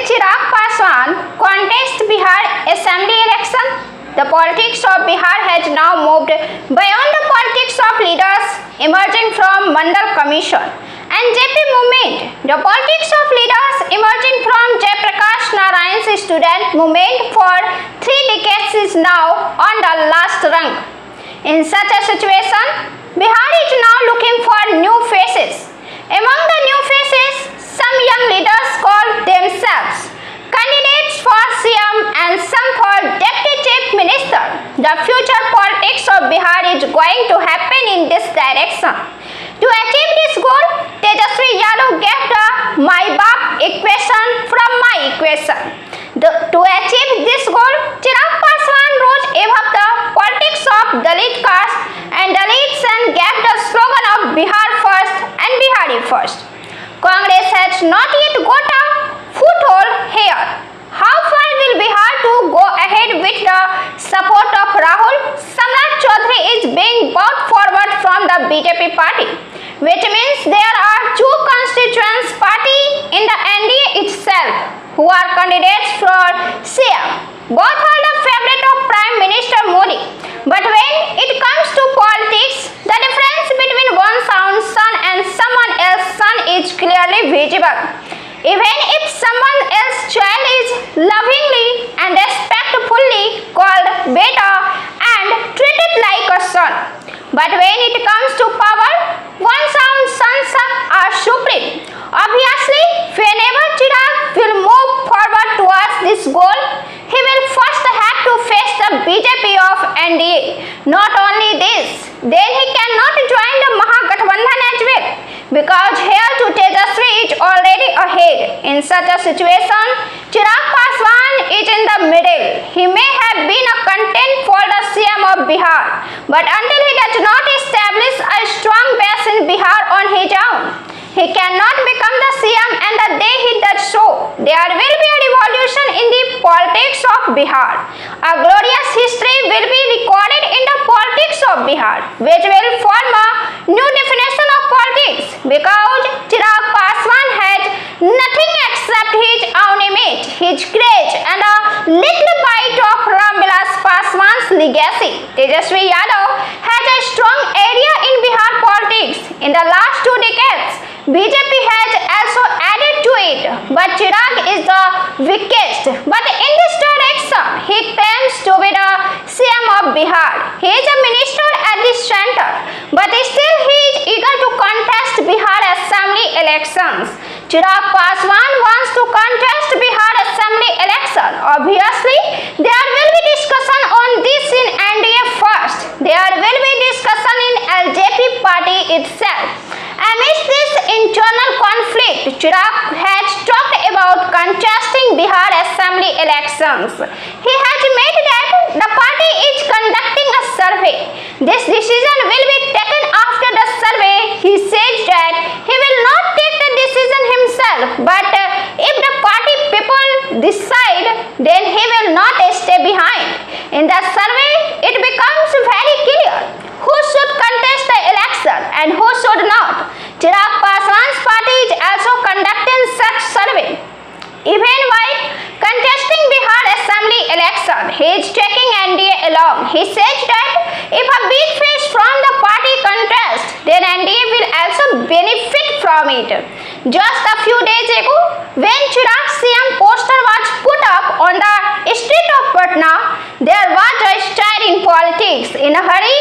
Chirag Paswan contest Bihar Assembly election? The politics of Bihar has now moved beyond the politics of leaders emerging from Mandal Commission and JP movement. The politics of leaders emerging from Jaiprakash Narayan's student movement for 3 decades is now on the last rung. In such a situation, Bihar is now looking for new faces. Among the new faces, some young leaders call themselves candidates for CM and some for Deputy Chief Minister. The future politics of Bihar is going to happen in this direction. To achieve this goal, Tejaswi Yadav gave the My Baap equation from my equation. To achieve this goal, Chirag Paswan rose above the politics of Dalit caste and Dalits and gave the slogan of Bihar first and Bihari first. Congress has not yet got a foothold here. How far will Bihar to go ahead with the support of Rahul? Samrat Chaudhary is being brought forward from the BJP party, which means there are 2 constituents party in the NDA itself who are candidates for CM. Both are the favorite of Prime Minister Modi. But when it comes to politics, the difference between one son and someone else's son is clearly visible. Even if someone else's child is lovingly and respectfully called beta and treated like a son. But when it comes to power, one's own sons are supreme. Obviously, whenever Chirag will move forward towards this goal, he will first have to face the BJP of NDA. Not only this, then he cannot join the Mahagathbandhan as well, because heir to Tejaswi is already ahead. In such a situation, Chirag Paswan is in the middle. He may have been a content for the CM of Bihar, but until he does not establish a strong base in Bihar on his own, he cannot become the CM, and the day he does so, there will be a revolution in the politics of Bihar. A glorious history will be recorded in the politics of Bihar, which will form a new definition of politics, because Chirag Paswan has nothing except his own image, his craze, and a little bite of Ramvilas Paswan's legacy. Tejaswi Yadav has a strong area in Bihar politics. In the last 2 decades, BJP has also added to it, but Chirag is the weakest. But in this direction, he claims to be the CM of Bihar. He is a minister at the center, but still he is eager to contest Bihar Assembly elections. Chirag Paswan wants to contest Bihar Assembly election. Obviously, there will be discussion on this in NDA first. There will be discussion in LJP party itself. Amidst this internal conflict, Chirag has talked about contesting Bihar Assembly elections. He has made that the party is conducting a survey. This decision will be taken after the survey. He says that he will not take the decision himself, but if the party people decide, then he will not stay behind. In the survey, it becomes very clear who should contest the election and who should not. Chirag Paswan's party is also conducting such survey. Even while contesting Bihar Assembly election, he is taking NDA along. He says that if a big face from the party contest, then NDA will also benefit from it. Just a few days ago, when Chirag's CM poster was put up on the street of Patna, there was a stir in politics. In a hurry,